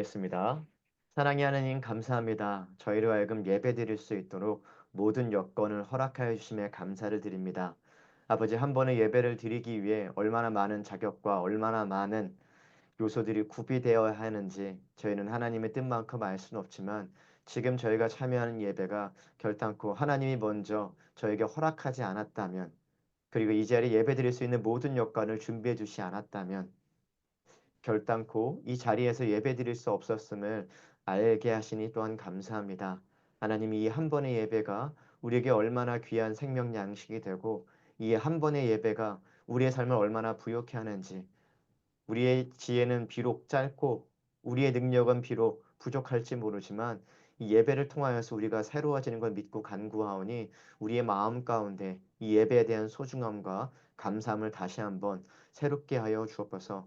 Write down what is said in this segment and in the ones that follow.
겠습니다. 사랑의 하나님 감사합니다. 저희로 하여금 예배드릴 수 있도록 모든 여건을 허락하여 주심에 감사를 드립니다. 아버지 한 번의 예배를 드리기 위해 얼마나 많은 자격과 얼마나 많은 요소들이 구비되어야 하는지 저희는 하나님의 뜻만큼 알 수는 없지만 지금 저희가 참여하는 예배가 결단코 하나님이 먼저 저에게 허락하지 않았다면 그리고 이 자리에 예배드릴 수 있는 모든 여건을 준비해 주시 않았다면 결단코 이 자리에서 예배드릴 수 없었음을 알게 하시니 또한 감사합니다. 하나님이 이 한 번의 예배가 우리에게 얼마나 귀한 생명 양식이 되고 이 한 번의 예배가 우리의 삶을 얼마나 부욕해 하는지 우리의 지혜는 비록 짧고 우리의 능력은 비록 부족할지 모르지만 이 예배를 통하여서 우리가 새로워지는 걸 믿고 간구하오니 우리의 마음 가운데 이 예배에 대한 소중함과 감사함을 다시 한번 새롭게 하여 주옵소서.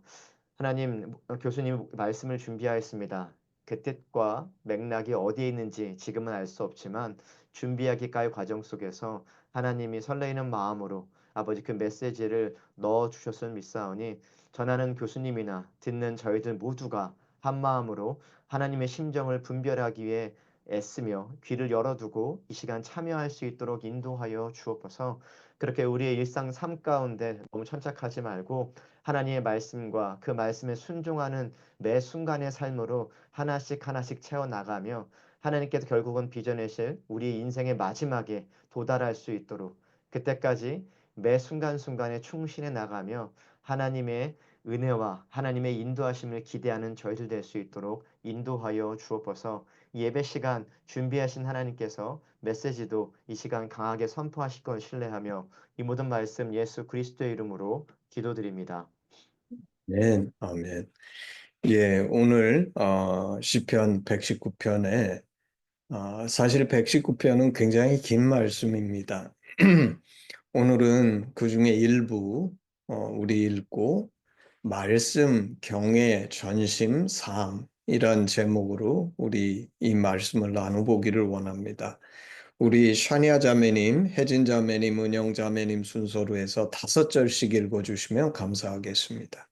하나님, 교수님 말씀을 준비하였습니다. 그 뜻과 맥락이 어디에 있는지 지금은 알 수 없지만 준비하기까지 과정 속에서 하나님이 설레이는 마음으로 아버지 그 메시지를 넣어 주셨음을 믿사오니 전하는 교수님이나 듣는 저희들 모두가 한 마음으로 하나님의 심정을 분별하기 위해 애쓰며 귀를 열어두고 이 시간 참여할 수 있도록 인도하여 주옵소서. 그렇게 우리의 일상 삶 가운데 너무 천착하지 말고 하나님의 말씀과 그 말씀에 순종하는 매 순간의 삶으로 하나씩 하나씩 채워나가며 하나님께서 결국은 빚어내실 우리 인생의 마지막에 도달할 수 있도록 그때까지 매 순간순간에 충실해 나가며 하나님의 은혜와 하나님의 인도하심을 기대하는 저희들 될 수 있도록 인도하여 주옵소서. 예배 시간 준비하신 하나님께서 메시지도 이 시간 강하게 선포하실 걸 신뢰하며 이 모든 말씀 예수 그리스도의 이름으로 기도드립니다. 네, 아멘. 예, 오늘 시편 119편에 사실 119편은 굉장히 긴 말씀입니다. 오늘은 그 중에 일부 우리 읽고 말씀, 경애, 전심, 삶 이런 제목으로 우리 이 말씀을 나눠보기를 원합니다. 우리 샤니아 자매님, 혜진 자매님, 은영 자매님 순서로 해서 5절씩 읽어주시면 감사하겠습니다.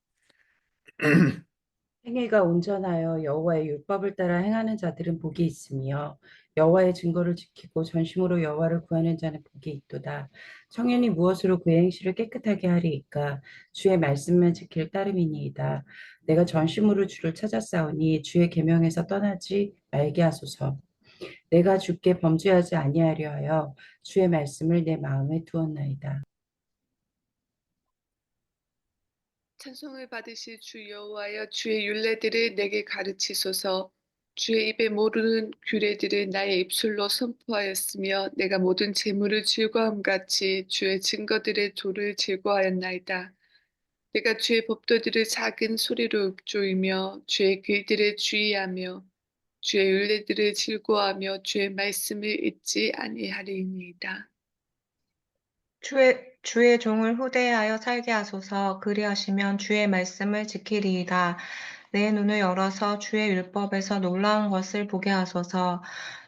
행위가 온전하여 여호와의 율법을 따라 행하는 자들은 복이 있으며 여호와의 증거를 지키고 전심으로 여호와를 구하는 자는 복이 있도다. 청년이 무엇으로 그 행실을 깨끗하게 하리이까? 주의 말씀만 지킬 따름이니이다. 내가 전심으로 주를 찾았사오니 주의 계명에서 떠나지 말게 하소서. 내가 주께 범죄하지 아니하려 하여 주의 말씀을 내 마음에 두었나이다. 찬송을 받으실 주 여호와여, 주의 율례들을 내게 가르치소서. 주의 입에 모르는 규례들을 나의 입술로 선포하였으며 내가 모든 재물을 즐거움 같이 주의 증거들의 도를 즐거워하였나이다. 내가 주의 법도들을 작은 소리로 읊조이며 주의 글들을 주의하며 주의 율례들을 즐거워하며 주의 말씀을 잊지 아니하리이다. 주의 종을 후대하여 살게 하소서. 그리하시면 주의 말씀을 지키리이다. 내 눈을 열어서 주의 율법에서 놀라운 것을 보게 하소서.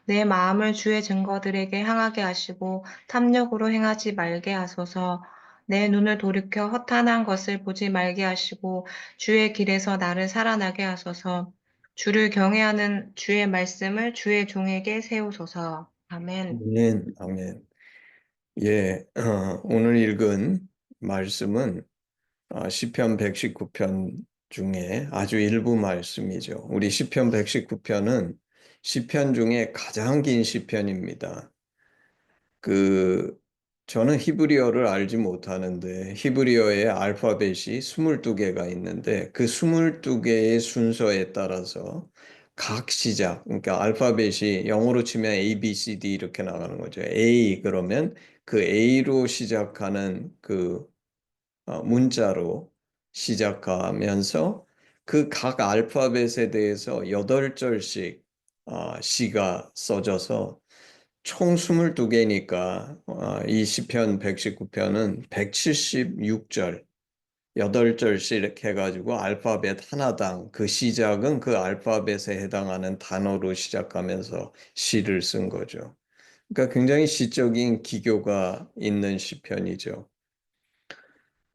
내 마음을 주의 증거들에게 향하게 하시고 탐욕으로 행하지 말게 하소서. 내 눈을 돌이켜 허탄한 것을 보지 말게 하시고 주의 길에서 나를 살아나게 하소서. 주를 경외하는 주의 말씀을 주의 종에게 세우소서. 아멘. 아멘, 아멘. 예, 오늘 읽은 말씀은 시편 119편 중에 아주 일부 말씀이죠. 우리 시편 119편은 시편 중에 가장 긴 시편입니다. 저는 히브리어를 알지 못하는데 히브리어의 알파벳이 22개가 있는데 그 22개의 순서에 따라서 각 시작, 그러니까 알파벳이 영어로 치면 A, B, C, D 이렇게 나가는 거죠. A 그러면 그 A로 시작하는 그 문자로 시작하면서 그 각 알파벳에 대해서 8절씩 시가 써져서 총 22개니까 이 시편 119편은 176절, 8절씩 이렇게 해가지고 알파벳 하나당 그 시작은 그 알파벳에 해당하는 단어로 시작하면서 시를 쓴 거죠. 그러니까 굉장히 시적인 기교가 있는 시편이죠.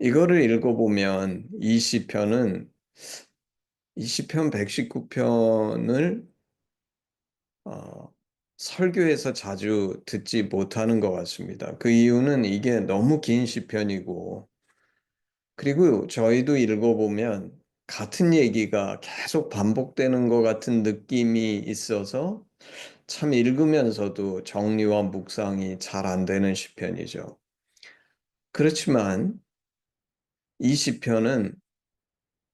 이거를 읽어보면 이 시편은 이 시편 119편을 설교에서 자주 듣지 못하는 것 같습니다. 그 이유는 이게 너무 긴 시편이고, 그리고 저희도 읽어보면 같은 얘기가 계속 반복되는 것 같은 느낌이 있어서 참 읽으면서도 정리와 묵상이 잘 안 되는 시편이죠. 그렇지만 이 시편은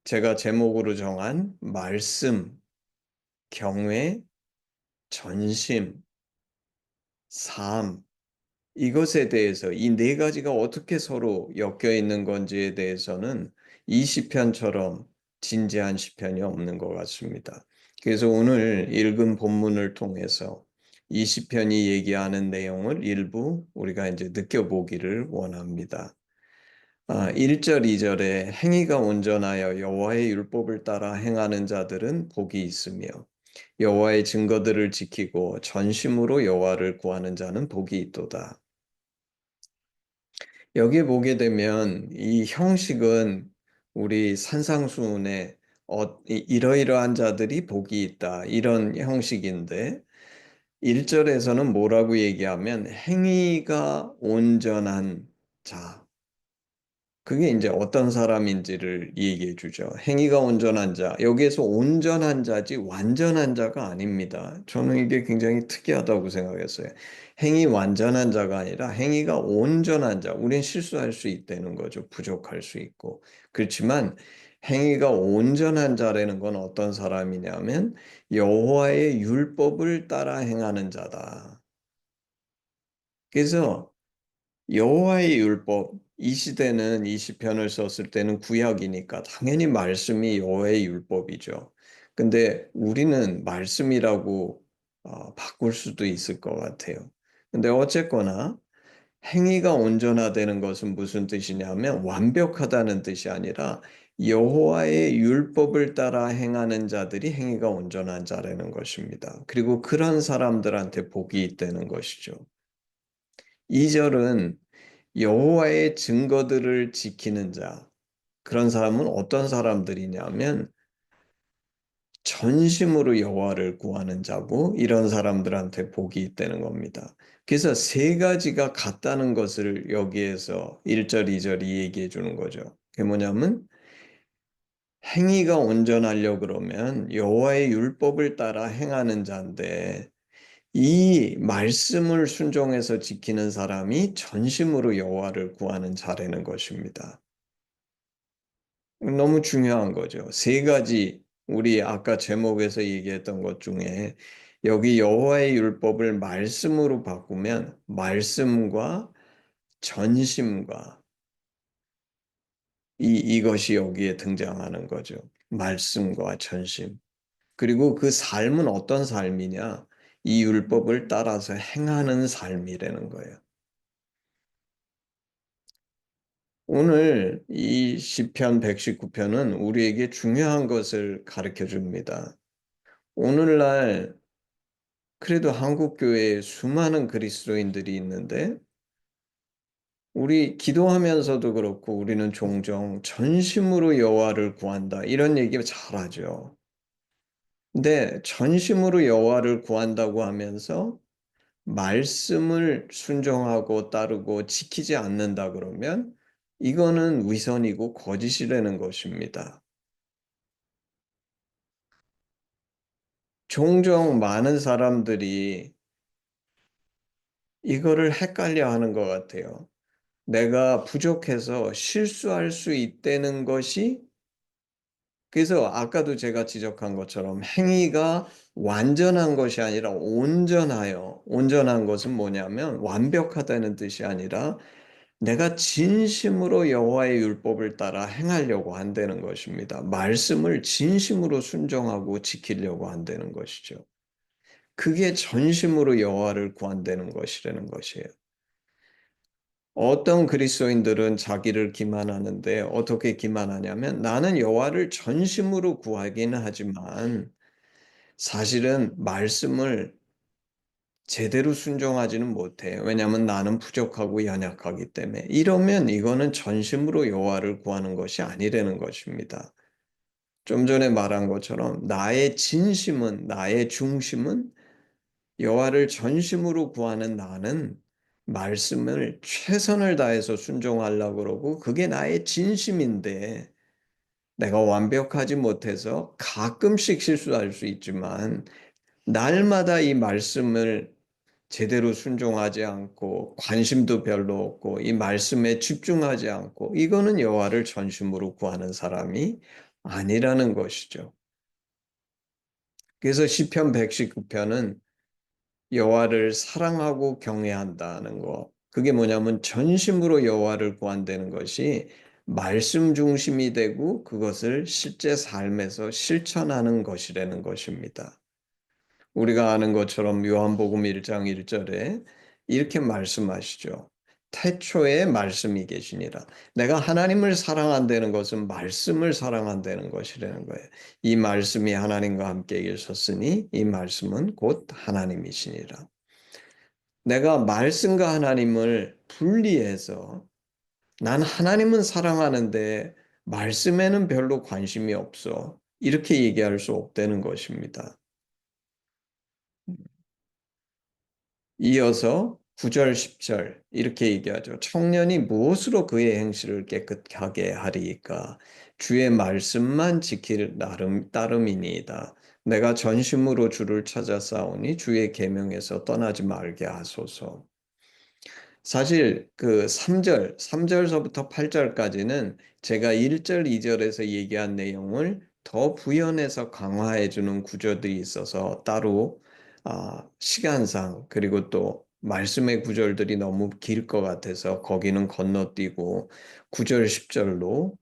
제가 제목으로 정한 말씀, 경외, 전심, 삶, 이것에 대해서 이 네 가지가 어떻게 서로 엮여 있는 건지에 대해서는 이 시편처럼 진지한 시편이 없는 것 같습니다. 그래서 오늘 읽은 본문을 통해서 이 시편이 얘기하는 내용을 일부 우리가 이제 느껴보기를 원합니다. 1절, 2절에 행위가 온전하여 여호와의 율법을 따라 행하는 자들은 복이 있으며 여호와의 증거들을 지키고 전심으로 여호와를 구하는 자는 복이 있도다. 여기에 보게 되면 이 형식은 우리 산상수훈에 이러이러한 자들이 복이 있다 이런 형식인데 1절에서는 뭐라고 얘기하면 행위가 온전한 자, 그게 이제 어떤 사람인지를 얘기해 주죠. 행위가 온전한 자. 여기에서 온전한 자지 완전한 자가 아닙니다. 저는 이게 굉장히 특이하다고 생각했어요. 행위 완전한 자가 아니라 행위가 온전한 자. 우린 실수할 수 있다는 거죠. 부족할 수 있고. 그렇지만 행위가 온전한 자라는 건 어떤 사람이냐면 여호와의 율법을 따라 행하는 자다. 그래서 여호와의 율법, 이 시대는 이 시편을 썼을 때는 구약이니까 당연히 말씀이 여호와의 율법이죠. 근데 우리는 말씀이라고 바꿀 수도 있을 것 같아요. 근데 어쨌거나 행위가 온전하다는 것은 무슨 뜻이냐면 완벽하다는 뜻이 아니라 여호와의 율법을 따라 행하는 자들이 행위가 온전한 자라는 것입니다. 그리고 그런 사람들한테 복이 있다는 것이죠. 2절은 여호와의 증거들을 지키는 자. 그런 사람은 어떤 사람들이냐면 전심으로 여호와를 구하는 자고 이런 사람들한테 복이 있다는 겁니다. 그래서 세 가지가 같다는 것을 여기에서 1절, 2절이 얘기해 주는 거죠. 그게 뭐냐면 행위가 온전하려 그러면 여호와의 율법을 따라 행하는 자인데 이 말씀을 순종해서 지키는 사람이 전심으로 여호와를 구하는 자라는 것입니다. 너무 중요한 거죠. 세 가지 우리 아까 제목에서 얘기했던 것 중에 여기 여호와의 율법을 말씀으로 바꾸면 말씀과 전심과 이것이 여기에 등장하는 거죠. 말씀과 전심. 그리고 그 삶은 어떤 삶이냐? 이 율법을 따라서 행하는 삶이라는 거예요. 오늘 이 시편 119편은 우리에게 중요한 것을 가르쳐 줍니다. 오늘날 그래도 한국 교회에 수많은 그리스도인들이 있는데 우리 기도하면서도 그렇고 우리는 종종 전심으로 여호와를 구한다 이런 얘기 잘하죠. 근데 전심으로 여호와를 구한다고 하면서 말씀을 순종하고 따르고 지키지 않는다 그러면 이거는 위선이고 거짓이라는 것입니다. 종종 많은 사람들이 이거를 헷갈려 하는 것 같아요. 내가 부족해서 실수할 수 있다는 것이 그래서 아까도 제가 지적한 것처럼 행위가 완전한 것이 아니라 온전하여 온전한 것은 뭐냐면 완벽하다는 뜻이 아니라 내가 진심으로 여호와의 율법을 따라 행하려고 한다는 것입니다. 말씀을 진심으로 순종하고 지키려고 한다는 것이죠. 그게 전심으로 여호와를 구한다는 것이라는 것이에요. 어떤 그리스도인들은 자기를 기만하는데 어떻게 기만하냐면 나는 여호와를 전심으로 구하기는 하지만 사실은 말씀을 제대로 순종하지는 못해. 왜냐하면 나는 부족하고 연약하기 때문에. 이러면 이거는 전심으로 여호와를 구하는 것이 아니라는 것입니다. 좀 전에 말한 것처럼 나의 진심은, 나의 중심은 여호와를 전심으로 구하는 나는 말씀을 최선을 다해서 순종하려고 그러고 그게 나의 진심인데 내가 완벽하지 못해서 가끔씩 실수할 수 있지만 날마다 이 말씀을 제대로 순종하지 않고 관심도 별로 없고 이 말씀에 집중하지 않고 이거는 여호와를 전심으로 구하는 사람이 아니라는 것이죠. 그래서 시편 119편은 여호와를 사랑하고 경외한다는 거. 그게 뭐냐면 전심으로 여호와를 구한다는 것이 말씀 중심이 되고 그것을 실제 삶에서 실천하는 것이라는 것입니다. 우리가 아는 것처럼 요한복음 1장 1절에 이렇게 말씀하시죠. 태초에 말씀이 계시니라. 내가 하나님을 사랑한다는 것은 말씀을 사랑한다는 것이라는 거예요. 이 말씀이 하나님과 함께 계셨으니 이 말씀은 곧 하나님이시니라. 내가 말씀과 하나님을 분리해서 난 하나님은 사랑하는데 말씀에는 별로 관심이 없어. 이렇게 얘기할 수 없다는 것입니다. 이어서 9절, 10절 이렇게 얘기하죠. 청년이 무엇으로 그의 행실을 깨끗하게 하리이까? 주의 말씀만 지킬 따름이니이다. 내가 전심으로 주를 찾아 싸우니 주의 계명에서 떠나지 말게 하소서. 사실 그 3절서부터 8절까지는 제가 1절, 2절에서 얘기한 내용을 더 부연해서 강화해 주는 구절들이 있어서 따로 시간상 그리고 또 말씀의 구절들이 너무 길 것 같아서 거기는 건너뛰고 9절, 10절로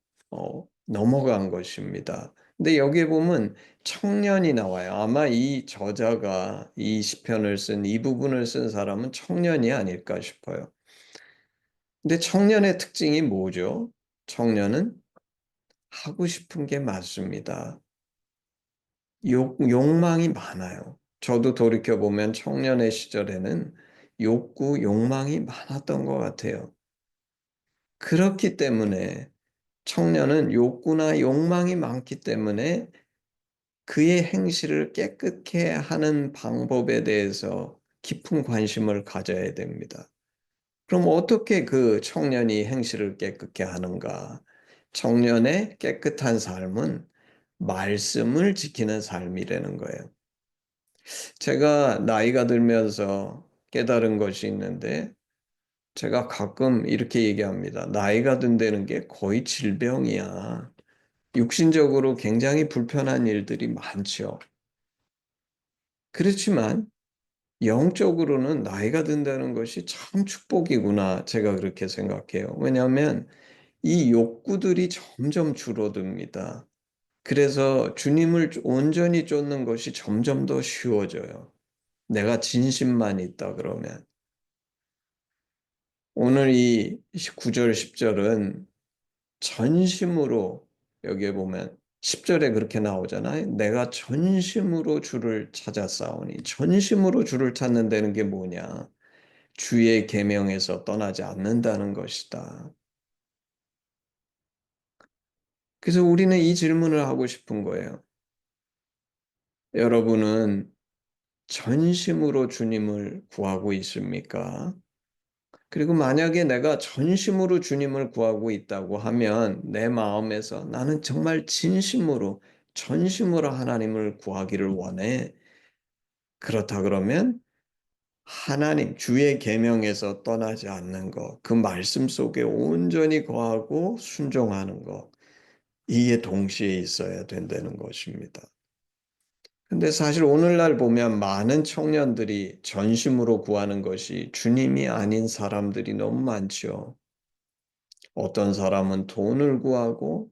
넘어간 것입니다. 근데 여기에 보면 청년이 나와요. 아마 이 저자가 이 시편을 쓴 이 부분을 쓴 사람은 청년이 아닐까 싶어요. 근데 청년의 특징이 뭐죠? 청년은 하고 싶은 게 많습니다. 욕망이 많아요. 저도 돌이켜보면 청년의 시절에는 욕망이 많았던 것 같아요. 그렇기 때문에 청년은 욕구나 욕망이 많기 때문에 그의 행실을 깨끗게 하는 방법에 대해서 깊은 관심을 가져야 됩니다. 그럼 어떻게 그 청년이 행실을 깨끗게 하는가? 청년의 깨끗한 삶은 말씀을 지키는 삶이라는 거예요. 제가 나이가 들면서 깨달은 것이 있는데 제가 가끔 이렇게 얘기합니다. 나이가 든다는 게 거의 질병이야. 육신적으로 굉장히 불편한 일들이 많죠. 그렇지만 영적으로는 나이가 든다는 것이 참 축복이구나. 제가 그렇게 생각해요. 왜냐하면 이 욕구들이 점점 줄어듭니다. 그래서 주님을 온전히 쫓는 것이 점점 더 쉬워져요. 내가 진심만 있다 그러면. 오늘 이 9절, 10절은 전심으로 여기에 보면 10절에 그렇게 나오잖아요. 내가 전심으로 주를 찾아 싸우니 전심으로 주를 찾는다는 게 뭐냐? 주의 계명에서 떠나지 않는다는 것이다. 그래서 우리는 이 질문을 하고 싶은 거예요. 여러분은 전심으로 주님을 구하고 있습니까? 그리고 만약에 내가 전심으로 주님을 구하고 있다고 하면 내 마음에서 나는 정말 진심으로, 전심으로 하나님을 구하기를 원해. 그렇다 그러면 하나님, 주의 계명에서 떠나지 않는 것, 그 말씀 속에 온전히 거하고 순종하는 것, 이게 동시에 있어야 된다는 것입니다. 근데 사실 오늘날 보면 많은 청년들이 전심으로 구하는 것이 주님이 아닌 사람들이 너무 많죠. 어떤 사람은 돈을 구하고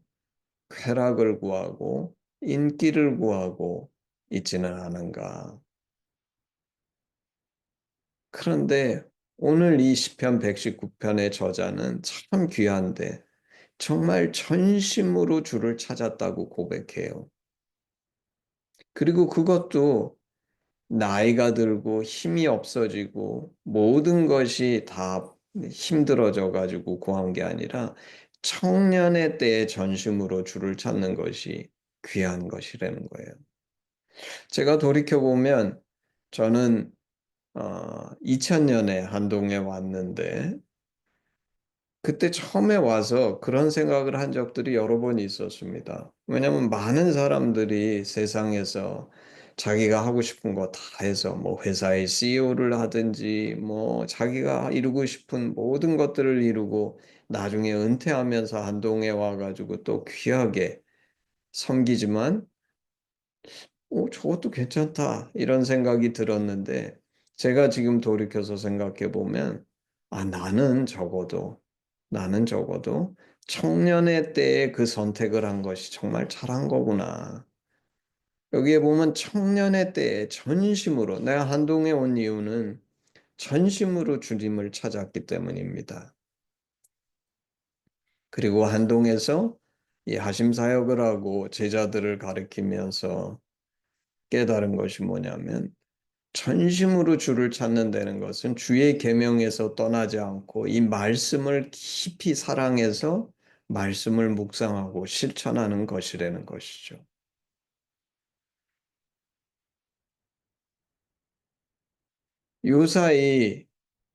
쾌락을 구하고 인기를 구하고 있지는 않은가. 그런데 오늘 이 시편 119편의 저자는 참 귀한데 정말 전심으로 주를 찾았다고 고백해요. 그리고 그것도 나이가 들고 힘이 없어지고 모든 것이 다 힘들어져 가지고 구한 게 아니라 청년의 때의 전심으로 주를 찾는 것이 귀한 것이라는 거예요. 제가 돌이켜보면 저는 2000년에 한동에 왔는데 그때 처음에 와서 그런 생각을 한 적들이 여러 번 있었습니다. 왜냐하면 많은 사람들이 세상에서 자기가 하고 싶은 거 다 해서 뭐 회사의 CEO를 하든지 뭐 자기가 이루고 싶은 모든 것들을 이루고 나중에 은퇴하면서 한동에 와가지고 또 귀하게 섬기지만 저것도 괜찮다 이런 생각이 들었는데 제가 지금 돌이켜서 생각해 보면 나는 적어도 청년의 때에 그 선택을 한 것이 정말 잘한 거구나. 여기에 보면 청년의 때에 전심으로 내가 한동에 온 이유는 전심으로 주님을 찾았기 때문입니다. 그리고 한동에서 이 하심 사역을 하고 제자들을 가르치면서 깨달은 것이 뭐냐면 전심으로 주를 찾는다는 것은 주의 계명에서 떠나지 않고 이 말씀을 깊이 사랑해서 말씀을 묵상하고 실천하는 것이라는 것이죠. 요사이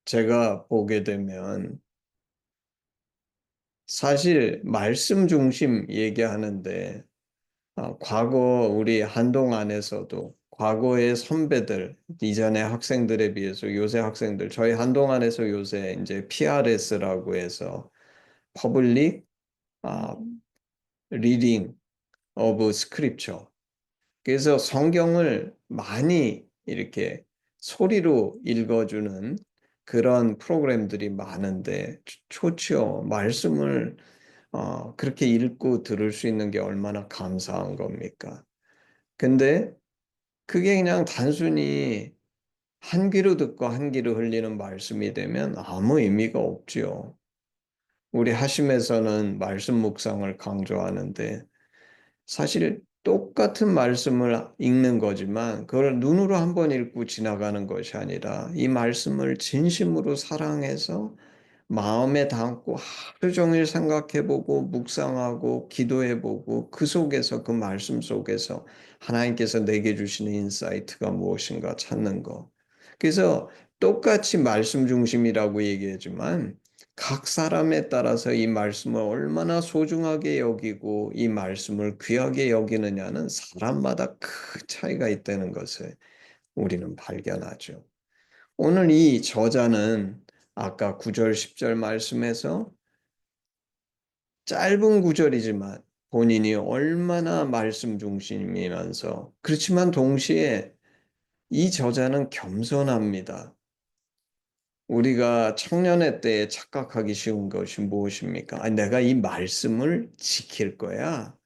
제가 보게 되면 사실 말씀 중심 얘기하는데 과거 우리 한동 안에서도 과거의 선배들, 이전의 학생들에 비해서 요새 학생들, 저희 한동 안에서 요새 이제 PRS라고 해서 Public Reading of Scripture. 그래서 성경을 많이 이렇게 소리로 읽어주는 그런 프로그램들이 많은데 좋죠. 말씀을 그렇게 읽고 들을 수 있는 게 얼마나 감사한 겁니까? 근데 그게 그냥 단순히 한 귀로 듣고 한 귀로 흘리는 말씀이 되면 아무 의미가 없지요. 우리 하심에서는 말씀 묵상을 강조하는데 사실 똑같은 말씀을 읽는 거지만 그걸 눈으로 한번 읽고 지나가는 것이 아니라 이 말씀을 진심으로 사랑해서 마음에 담고 하루 종일 생각해보고 묵상하고 기도해보고 그 속에서 그 말씀 속에서 하나님께서 내게 주시는 인사이트가 무엇인가 찾는 거. 그래서 똑같이 말씀 중심이라고 얘기하지만 각 사람에 따라서 이 말씀을 얼마나 소중하게 여기고 이 말씀을 귀하게 여기느냐는 사람마다 큰 차이가 있다는 것을 우리는 발견하죠. 오늘 이 저자는 아까 9절, 10절 말씀에서 짧은 구절이지만 본인이 얼마나 말씀 중심이면서 그렇지만 동시에 이 저자는 겸손합니다. 우리가 청년의 때에 착각하기 쉬운 것이 무엇입니까? 내가 이 말씀을 지킬 거야.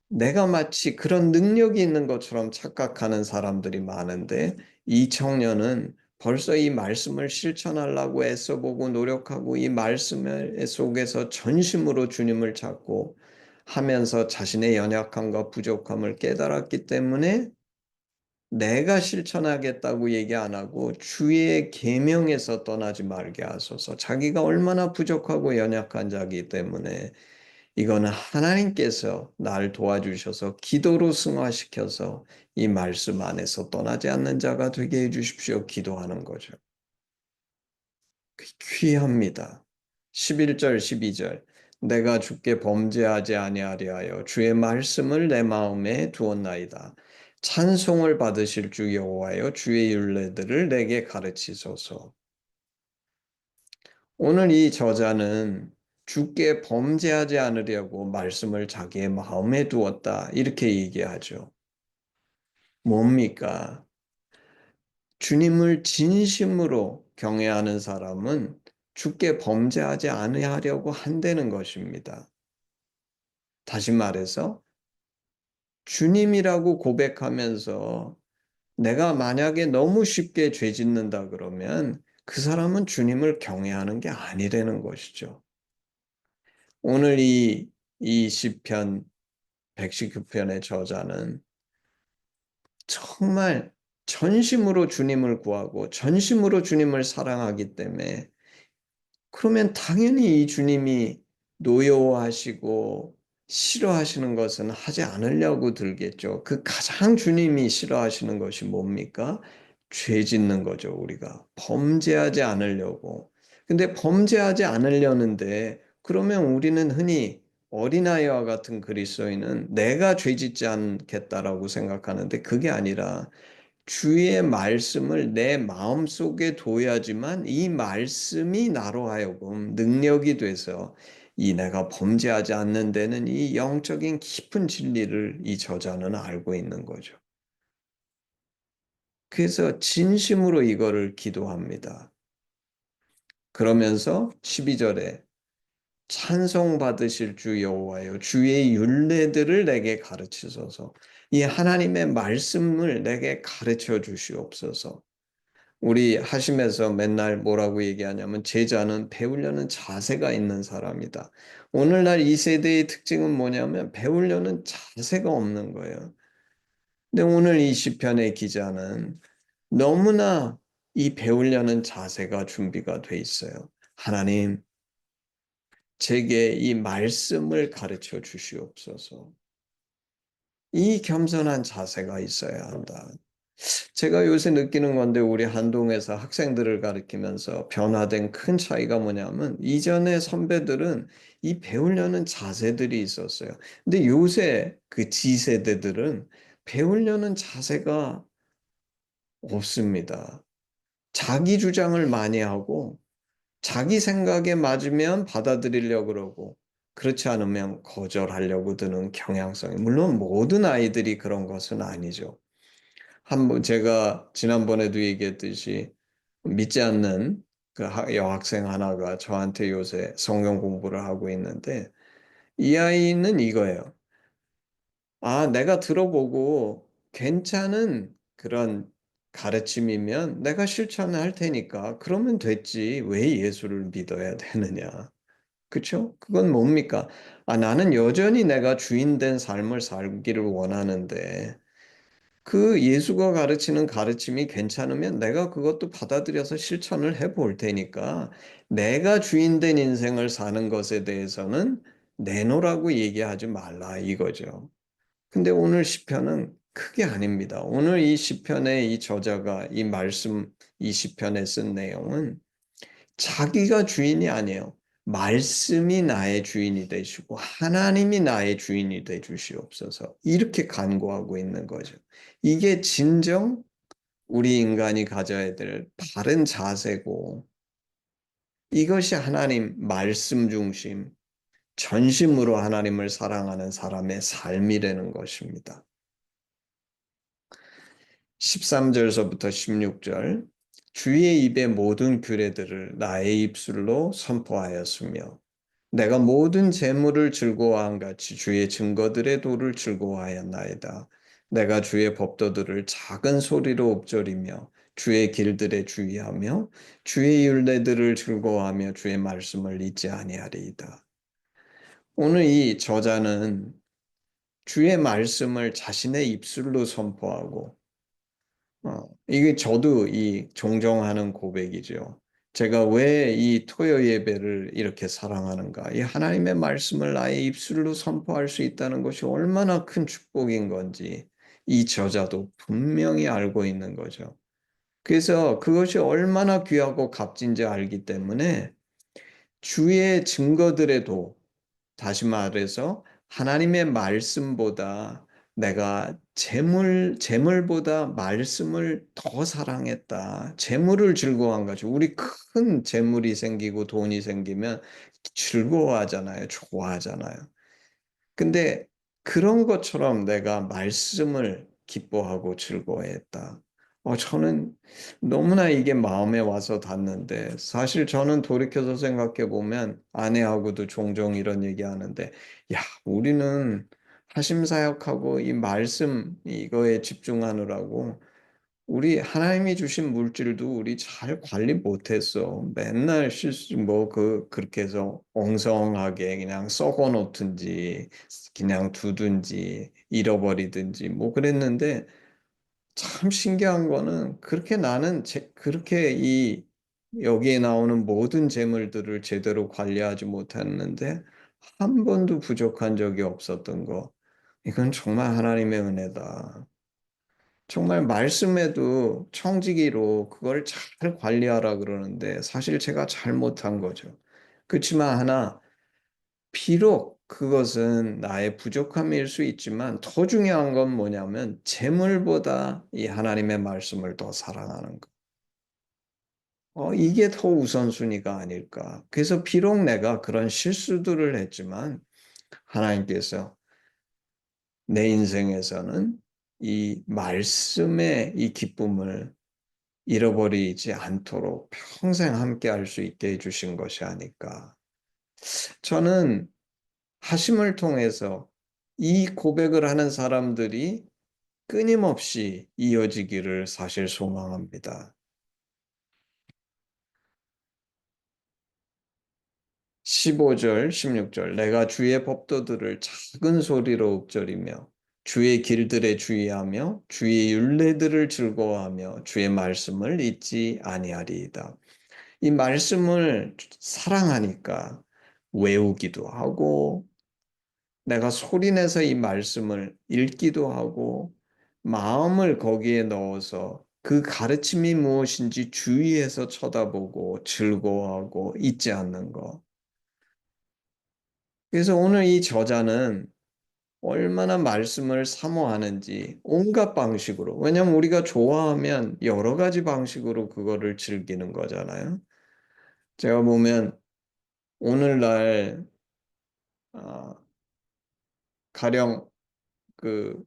내가 마치 그런 능력이 있는 것처럼 착각하는 사람들이 많은데 이 청년은 벌써 이 말씀을 실천하려고 애써보고 노력하고 이 말씀 속에서 전심으로 주님을 찾고 하면서 자신의 연약함과 부족함을 깨달았기 때문에 내가 실천하겠다고 얘기 안 하고 주의 계명에서 떠나지 말게 하소서. 자기가 얼마나 부족하고 연약한 자이기 때문에 이거는 하나님께서 날 도와주셔서 기도로 승화시켜서 이 말씀 안에서 떠나지 않는 자가 되게 해주십시오. 기도하는 거죠. 귀합니다. 11절, 12절. 내가 주께 범죄하지 아니하려 하여 주의 말씀을 내 마음에 두었나이다. 찬송을 받으실 주 여호와여 주의 율례들을 내게 가르치소서. 오늘 이 저자는 주께 범죄하지 않으려고 말씀을 자기의 마음에 두었다. 이렇게 얘기하죠. 뭡니까? 주님을 진심으로 경외하는 사람은 주께 범죄하지 않으려고 한다는 것입니다. 다시 말해서 주님이라고 고백하면서 내가 만약에 너무 쉽게 죄 짓는다 그러면 그 사람은 주님을 경외하는 게 아니라는 것이죠. 오늘 이 시편 119편의 저자는 정말 전심으로 주님을 구하고 전심으로 주님을 사랑하기 때문에 그러면 당연히 이 주님이 노여워하시고 싫어하시는 것은 하지 않으려고 들겠죠. 그 가장 주님이 싫어하시는 것이 뭡니까? 죄 짓는 거죠, 우리가. 범죄하지 않으려고. 근데 범죄하지 않으려는데 그러면 우리는 흔히 어린아이와 같은 그리스도인은 내가 죄 짓지 않겠다라고 생각하는데 그게 아니라 주의 말씀을 내 마음속에 둬야지만 이 말씀이 나로 하여금 능력이 돼서 이 내가 범죄하지 않는 데는 이 영적인 깊은 진리를 이 저자는 알고 있는 거죠. 그래서 진심으로 이거를 기도합니다. 그러면서 12절에 찬송 받으실 주 여호와여 주의 율례들을 내게 가르치소서. 이 하나님의 말씀을 내게 가르쳐 주시옵소서. 우리 하심에서 맨날 뭐라고 얘기하냐면 제자는 배우려는 자세가 있는 사람이다. 오늘날 이 세대의 특징은 뭐냐면 배우려는 자세가 없는 거예요. 근데 오늘 이 시편의 기자는 너무나 이 배우려는 자세가 준비가 돼 있어요. 하나님, 제게 이 말씀을 가르쳐 주시옵소서. 이 겸손한 자세가 있어야 한다. 제가 요새 느끼는 건데 우리 한동에서 학생들을 가르치면서 변화된 큰 차이가 뭐냐면 이전의 선배들은 이 배우려는 자세들이 있었어요. 근데 요새 그 G세대들은 배우려는 자세가 없습니다. 자기 주장을 많이 하고 자기 생각에 맞으면 받아들이려고 그러고 그렇지 않으면 거절하려고 드는 경향성이 물론 모든 아이들이 그런 것은 아니죠. 한번 제가 지난번에도 얘기했듯이 믿지 않는 그 여학생 하나가 저한테 요새 성경 공부를 하고 있는데 이 아이는 이거예요. 아, 내가 들어보고 괜찮은 그런 가르침이면 내가 실천할 테니까 그러면 됐지. 왜 예수를 믿어야 되느냐. 그쵸? 그건 뭡니까? 아, 나는 여전히 내가 주인 된 삶을 살기를 원하는데 그 예수가 가르치는 가르침이 괜찮으면 내가 그것도 받아들여서 실천을 해볼 테니까 내가 주인 된 인생을 사는 것에 대해서는 내놓으라고 얘기하지 말라 이거죠. 근데 오늘 시편은 크게 아닙니다. 오늘 이 시편의 이 저자가 이 말씀 이 시편에 쓴 내용은 자기가 주인이 아니에요. 말씀이 나의 주인이 되시고 하나님이 나의 주인이 되 주시옵소서. 이렇게 간구하고 있는 거죠. 이게 진정 우리 인간이 가져야 될 바른 자세고 이것이 하나님 말씀 중심, 전심으로 하나님을 사랑하는 사람의 삶이라는 것입니다. 13절서부터 16절 주의 입의 모든 규례들을 나의 입술로 선포하였으며 내가 모든 재물을 즐거워한 같이 주의 증거들의 도를 즐거워하였나이다. 내가 주의 법도들을 작은 소리로 읊조리며 주의 길들에 주의하며 주의 율례들을 즐거워하며 주의 말씀을 잊지 아니하리이다. 오늘 이 저자는 주의 말씀을 자신의 입술로 선포하고 이게 저도 이 종종 하는 고백이죠. 제가 왜 이 토요 예배를 이렇게 사랑하는가? 이 하나님의 말씀을 나의 입술로 선포할 수 있다는 것이 얼마나 큰 축복인 건지 이 저자도 분명히 알고 있는 거죠. 그래서 그것이 얼마나 귀하고 값진지 알기 때문에 주의 증거들에도 다시 말해서 하나님의 말씀보다 내가 재물보다 말씀을 더 사랑했다. 재물을 즐거워한 거죠. 우리 큰 재물이 생기고 돈이 생기면 즐거워하잖아요. 좋아하잖아요. 근데 그런 것처럼 내가 말씀을 기뻐하고 즐거워했다. 저는 너무나 이게 마음에 와서 닿는데 사실 저는 돌이켜서 생각해 보면 아내하고도 종종 이런 얘기하는데 야, 우리는 하심사역하고 이 말씀 이거에 집중하느라고 우리 하나님이 주신 물질도 우리 잘 관리 못했어. 맨날 실수 그렇게 해서 엉성하게 그냥 썩어 놓든지 그냥 두든지 잃어버리든지 뭐 그랬는데 참 신기한 거는 그렇게 나는 그렇게 이 여기에 나오는 모든 재물들을 제대로 관리하지 못했는데 한 번도 부족한 적이 없었던 거. 이건 정말 하나님의 은혜다. 정말 말씀에도 청지기로 그걸 잘 관리하라 그러는데 사실 제가 잘못한 거죠. 그렇지만 하나, 비록 그것은 나의 부족함일 수 있지만 더 중요한 건 뭐냐면 재물보다 이 하나님의 말씀을 더 사랑하는 것. 이게 더 우선순위가 아닐까. 그래서 비록 내가 그런 실수들을 했지만 하나님께서 내 인생에서는 이 말씀의 이 기쁨을 잃어버리지 않도록 평생 함께 할 수 있게 해주신 것이 아닐까. 저는 하심을 통해서 이 고백을 하는 사람들이 끊임없이 이어지기를 사실 소망합니다. 15절, 16절 내가 주의 법도들을 작은 소리로 읊조리며 주의 길들에 주의하며 주의 율례들을 즐거워하며 주의 말씀을 잊지 아니하리이다. 이 말씀을 사랑하니까 외우기도 하고 내가 소리내서 이 말씀을 읽기도 하고 마음을 거기에 넣어서 그 가르침이 무엇인지 주의해서 쳐다보고 즐거워하고 잊지 않는 것. 그래서 오늘 이 저자는 얼마나 말씀을 사모하는지 온갖 방식으로, 왜냐하면 우리가 좋아하면 여러 가지 방식으로 그거를 즐기는 거잖아요. 제가 보면 오늘날 아, 가령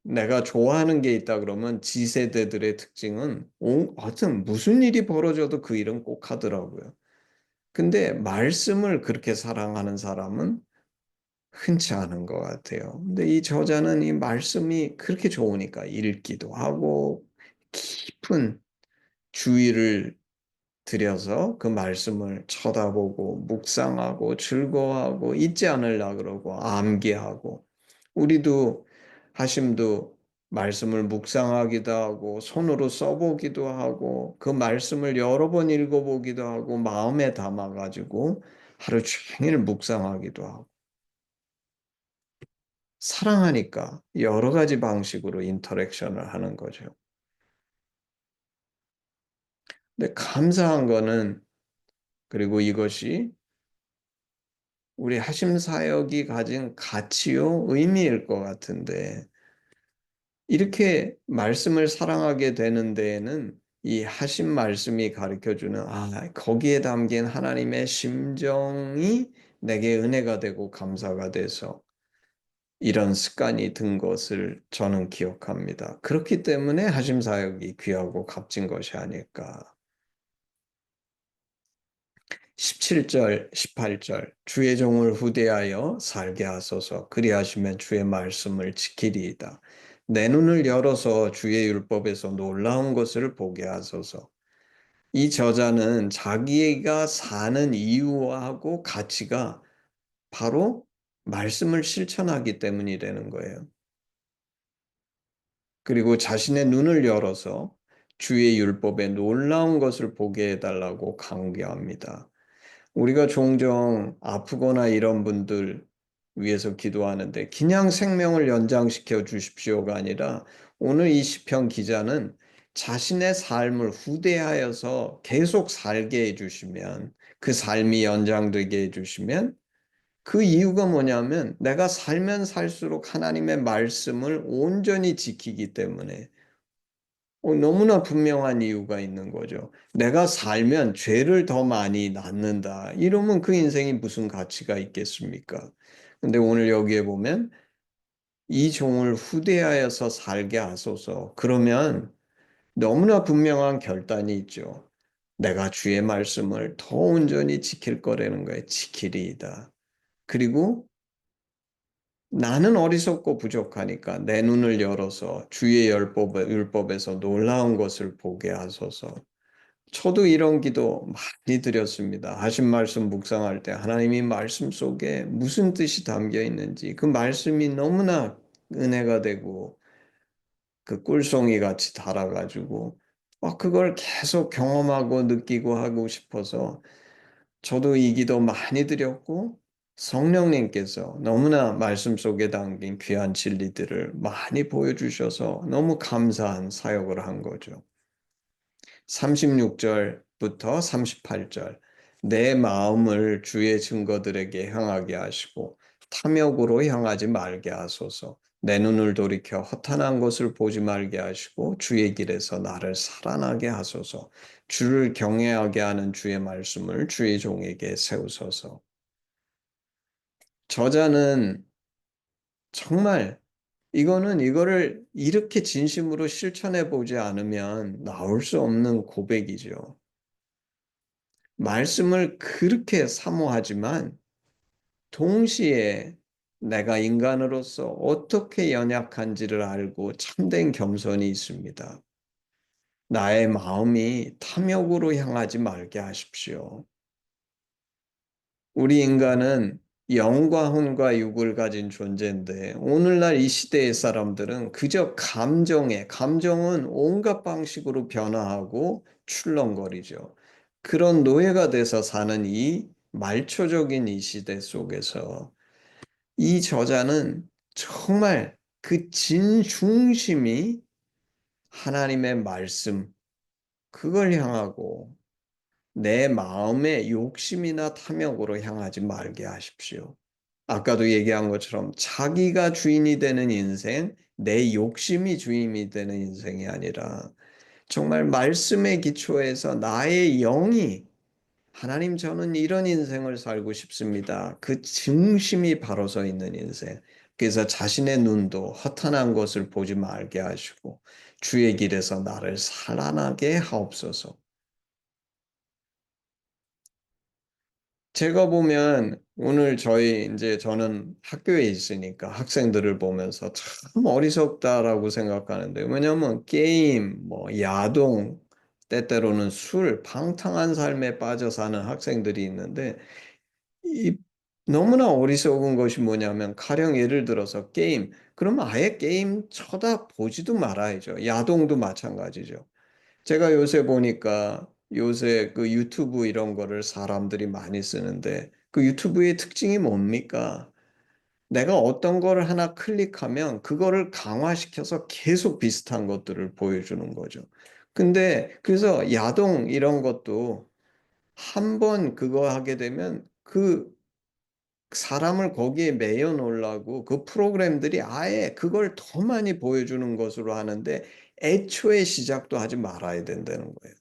내가 좋아하는 게 있다 그러면 지세대들의 특징은 하여튼 무슨 일이 벌어져도 그 일은 꼭 하더라고요. 근데 말씀을 그렇게 사랑하는 사람은 흔치 않은 것 같아요. 근데 이 저자는 이 말씀이 그렇게 좋으니까 읽기도 하고 깊은 주의를 들여서 그 말씀을 쳐다보고 묵상하고 즐거워하고 잊지 않으려 그러고 암기하고 우리도 하심도 말씀을 묵상하기도 하고 손으로 써보기도 하고 그 말씀을 여러 번 읽어보기도 하고 마음에 담아가지고 하루 종일 묵상하기도 하고 사랑하니까 여러 가지 방식으로 인터랙션을 하는 거죠. 근데 감사한 거는 그리고 이것이 우리 하심 사역이 가진 가치요, 의미일 것 같은데, 이렇게 말씀을 사랑하게 되는 데에는 이 하심 말씀이 가르쳐주는, 거기에 담긴 하나님의 심정이 내게 은혜가 되고 감사가 돼서 이런 습관이 든 것을 저는 기억합니다. 그렇기 때문에 하심 사역이 귀하고 값진 것이 아닐까. 17절, 18절 주의 종을 후대하여 살게 하소서 그리하시면 주의 말씀을 지키리이다. 내 눈을 열어서 주의 율법에서 놀라운 것을 보게 하소서. 이 저자는 자기가 사는 이유하고 가치가 바로 말씀을 실천하기 때문이라는 거예요. 그리고 자신의 눈을 열어서 주의 율법에 놀라운 것을 보게 해달라고 강조합니다. 우리가 종종 아프거나 이런 분들 위해서 기도하는데 그냥 생명을 연장시켜 주십시오가 아니라 오늘 이 시편 기자는 자신의 삶을 후대하여서 계속 살게 해주시면 그 삶이 연장되게 해주시면 그 이유가 뭐냐면 내가 살면 살수록 하나님의 말씀을 온전히 지키기 때문에 너무나 분명한 이유가 있는 거죠. 내가 살면 죄를 더 많이 낳는다. 이러면 그 인생이 무슨 가치가 있겠습니까? 근데 오늘 여기에 보면 이 종을 후대하여서 살게 하소서. 그러면 너무나 분명한 결단이 있죠. 내가 주의 말씀을 더 온전히 지킬 거라는 거예요. 지키리이다. 그리고 나는 어리석고 부족하니까 내 눈을 열어서 주의 율법에서 놀라운 것을 보게 하소서. 저도 이런 기도 많이 드렸습니다. 하신 말씀 묵상할 때 하나님이 말씀 속에 무슨 뜻이 담겨 있는지 그 말씀이 너무나 은혜가 되고 그 꿀송이 같이 달아가지고 그걸 계속 경험하고 느끼고 하고 싶어서 저도 이 기도 많이 드렸고 성령님께서 너무나 말씀 속에 담긴 귀한 진리들을 많이 보여주셔서 너무 감사한 사역을 한 거죠. 36절부터 38절. 내 마음을 주의 증거들에게 향하게 하시고 탐욕으로 향하지 말게 하소서. 내 눈을 돌이켜 허탄한 것을 보지 말게 하시고 주의 길에서 나를 살아나게 하소서. 주를 경외하게 하는 주의 말씀을 주의 종에게 세우소서. 저자는 정말 이거를 이렇게 진심으로 실천해 보지 않으면 나올 수 없는 고백이죠. 말씀을 그렇게 사모하지만 동시에 내가 인간으로서 어떻게 연약한지를 알고 참된 겸손이 있습니다. 나의 마음이 탐욕으로 향하지 말게 하십시오. 우리 인간은 영과 혼과 육을 가진 존재인데 오늘날 이 시대의 사람들은 그저 감정은 온갖 방식으로 변화하고 출렁거리죠. 그런 노예가 돼서 사는 이 말초적인 이 시대 속에서 이 저자는 정말 그 진중심이 하나님의 말씀, 그걸 향하고 내 마음의 욕심이나 탐욕으로 향하지 말게 하십시오. 아까도 얘기한 것처럼 자기가 주인이 되는 인생, 내 욕심이 주인이 되는 인생이 아니라 정말 말씀의 기초에서 나의 영이 하나님 저는 이런 인생을 살고 싶습니다. 그 중심이 바로 서 있는 인생. 그래서 자신의 눈도 허탄한 것을 보지 말게 하시고 주의 길에서 나를 살아나게 하옵소서. 제가 보면 오늘 저는 학교에 있으니까 학생들을 보면서 참 어리석다라고 생각하는데 왜냐하면 게임, 야동, 때때로는 술, 방탕한 삶에 빠져 사는 학생들이 있는데 이 너무나 어리석은 것이 뭐냐면 가령 예를 들어서 게임, 그러면 아예 게임 쳐다보지도 말아야죠. 야동도 마찬가지죠. 제가 요새 보니까 요새 그 유튜브 이런 거를 사람들이 많이 쓰는데 그 유튜브의 특징이 뭡니까? 내가 어떤 거를 하나 클릭하면 그거를 강화시켜서 계속 비슷한 것들을 보여주는 거죠. 근데 그래서 야동 이런 것도 한 번 그거 하게 되면 그 사람을 거기에 매여 놓으려고 그 프로그램들이 아예 그걸 더 많이 보여주는 것으로 하는데 애초에 시작도 하지 말아야 된다는 거예요.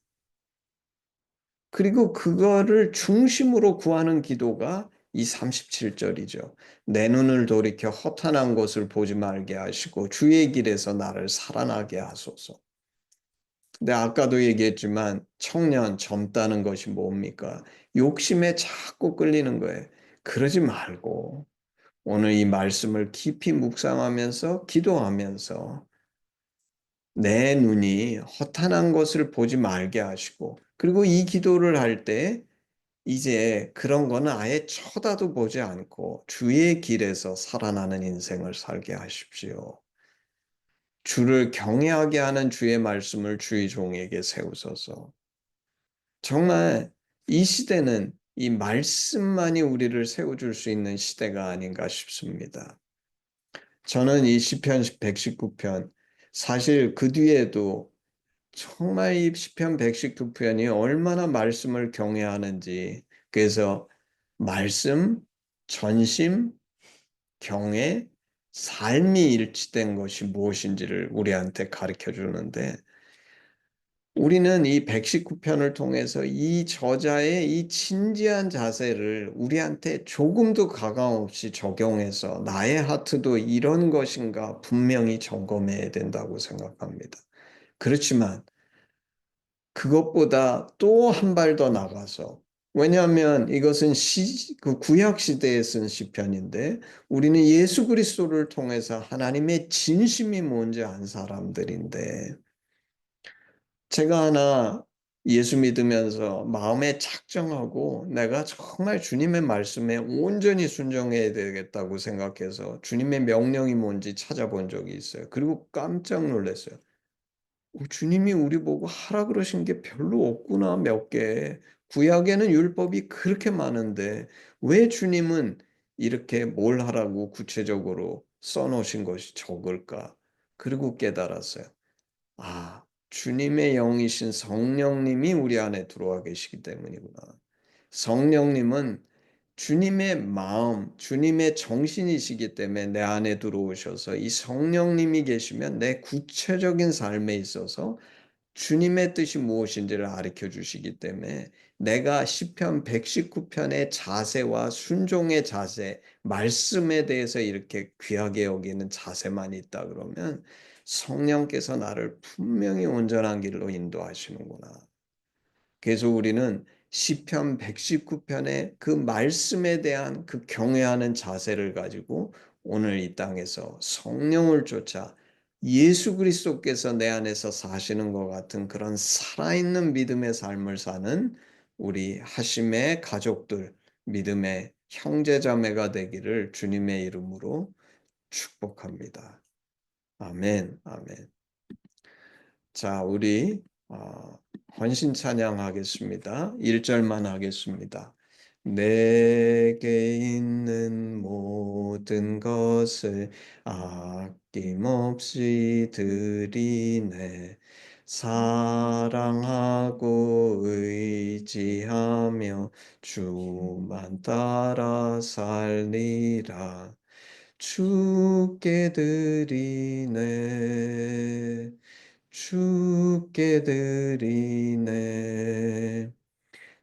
그리고 그거를 중심으로 구하는 기도가 이 37절이죠. 내 눈을 돌이켜 허탄한 것을 보지 말게 하시고 주의 길에서 나를 살아나게 하소서. 근데 아까도 얘기했지만 청년 젊다는 것이 뭡니까? 욕심에 자꾸 끌리는 거예요. 그러지 말고 오늘 이 말씀을 깊이 묵상하면서 기도하면서 내 눈이 허탄한 것을 보지 말게 하시고 그리고 이 기도를 할 때 이제 그런 거는 아예 쳐다도 보지 않고 주의 길에서 살아나는 인생을 살게 하십시오. 주를 경외하게 하는 주의 말씀을 주의 종에게 세우소서. 정말 이 시대는 이 말씀만이 우리를 세워줄 수 있는 시대가 아닌가 싶습니다. 저는 이 시편 119편 사실 그 뒤에도 정말 이 시편 119편이 얼마나 말씀을 경외하는지 그래서 말씀, 전심, 경외, 삶이 일치된 것이 무엇인지를 우리한테 가르쳐 주는데 우리는 이 119편을 통해서 이 저자의 이 진지한 자세를 우리한테 조금도 가감 없이 적용해서 나의 하트도 이런 것인가 분명히 점검해야 된다고 생각합니다. 그렇지만 그것보다 또 한 발 더 나가서 왜냐하면 이것은 그 구약 시대에 쓴 시편인데 우리는 예수 그리스도를 통해서 하나님의 진심이 뭔지 안 사람들인데 제가 하나 예수 믿으면서 마음에 작정하고 내가 정말 주님의 말씀에 온전히 순종해야 되겠다고 생각해서 주님의 명령이 뭔지 찾아본 적이 있어요. 그리고 깜짝 놀랐어요. 주님이 우리 보고 하라 그러신 게 별로 없구나 몇 개. 구약에는 율법이 그렇게 많은데 왜 주님은 이렇게 뭘 하라고 구체적으로 써놓으신 것이 적을까? 그리고 깨달았어요. 아, 주님의 영이신 성령님이 우리 안에 들어와 계시기 때문이구나. 성령님은 주님의 마음, 주님의 정신이시기 때문에 내 안에 들어오셔서 이 성령님이 계시면 내 구체적인 삶에 있어서 주님의 뜻이 무엇인지를 가르쳐 주시기 때문에 내가 시편 119편의 자세와 순종의 자세, 말씀에 대해서 이렇게 귀하게 여기는 자세만 있다 그러면 성령께서 나를 분명히 온전한 길로 인도하시는구나. 그래서 우리는 시편 119편의 그 말씀에 대한 그 경외하는 자세를 가지고 오늘 이 땅에서 성령을 쫓아 예수 그리스도께서 내 안에서 사시는 것 같은 그런 살아있는 믿음의 삶을 사는 우리 하심의 가족들, 믿음의 형제자매가 되기를 주님의 이름으로 축복합니다. 아멘, 아멘. 자, 우리 헌신 찬양하겠습니다. 1절만 하겠습니다. 내게 있는 모든 것을 아낌없이 드리네. 사랑하고 의지하며 주만 따라 살리라. 주께 드리네. 주께 드리네.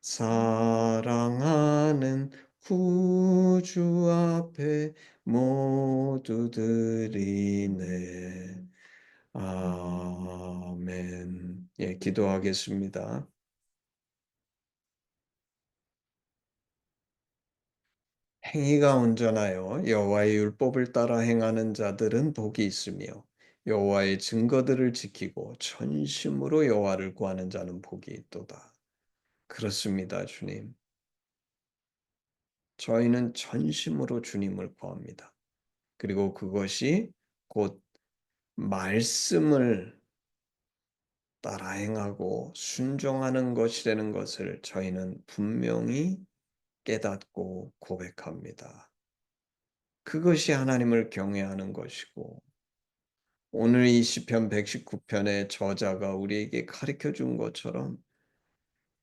사랑하는 구주 앞에 모두 드리네. 아멘. 예, 기도하겠습니다. 행위가 온전하여 여호와의 율법을 따라 행하는 자들은 복이 있으며 여호와의 증거들을 지키고 전심으로 여호와를 구하는 자는 복이 있도다. 그렇습니다, 주님. 저희는 전심으로 주님을 구합니다. 그리고 그것이 곧 말씀을 따라 행하고 순종하는 것이라는 것을 저희는 분명히 깨닫고 고백합니다. 그것이 하나님을 경외하는 것이고 오늘 이 시편 119편의 저자가 우리에게 가르쳐 준 것처럼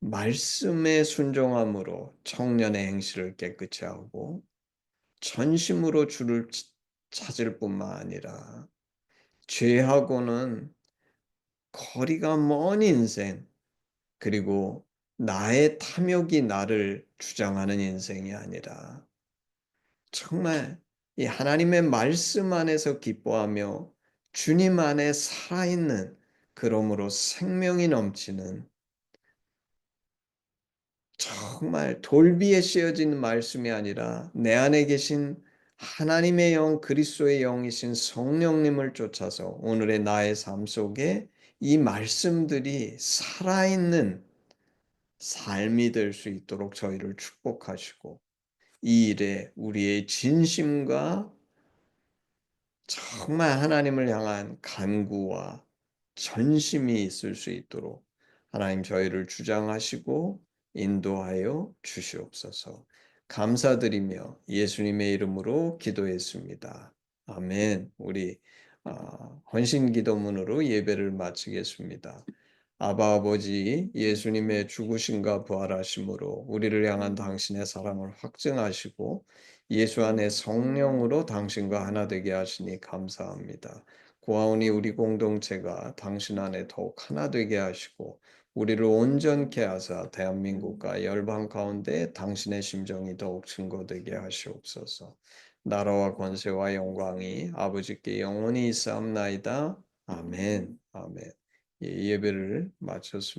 말씀에 순종함으로 청년의 행실을 깨끗이 하고 전심으로 주를 찾을 뿐만 아니라 죄하고는 거리가 먼 인생, 그리고 나의 탐욕이 나를 주장하는 인생이 아니라 정말 이 하나님의 말씀 안에서 기뻐하며 주님 안에 살아있는, 그러므로 생명이 넘치는 정말 돌비에 씌어진 말씀이 아니라 내 안에 계신 하나님의 영, 그리스도의 영이신 성령님을 쫓아서 오늘의 나의 삶 속에 이 말씀들이 살아있는 삶이 될 수 있도록 저희를 축복하시고 이 일에 우리의 진심과 정말 하나님을 향한 간구와 전심이 있을 수 있도록 하나님 저희를 주장하시고 인도하여 주시옵소서. 감사드리며 예수님의 이름으로 기도했습니다. 아멘. 우리 헌신 기도문으로 예배를 마치겠습니다. 아바 아버지, 예수님의 죽으심과 부활하심으로 우리를 향한 당신의 사랑을 확증하시고 예수 안에 성령으로 당신과 하나 되게 하시니 감사합니다. 고아오니 우리 공동체가 당신 안에 더욱 하나 되게 하시고 우리를 온전케 하사 대한민국과 열방 가운데 당신의 심정이 더욱 증거되게 하시옵소서. 나라와 권세와 영광이 아버지께 영원히 있사옵나이다. 아멘. 아멘. 예배를 마쳤습니다.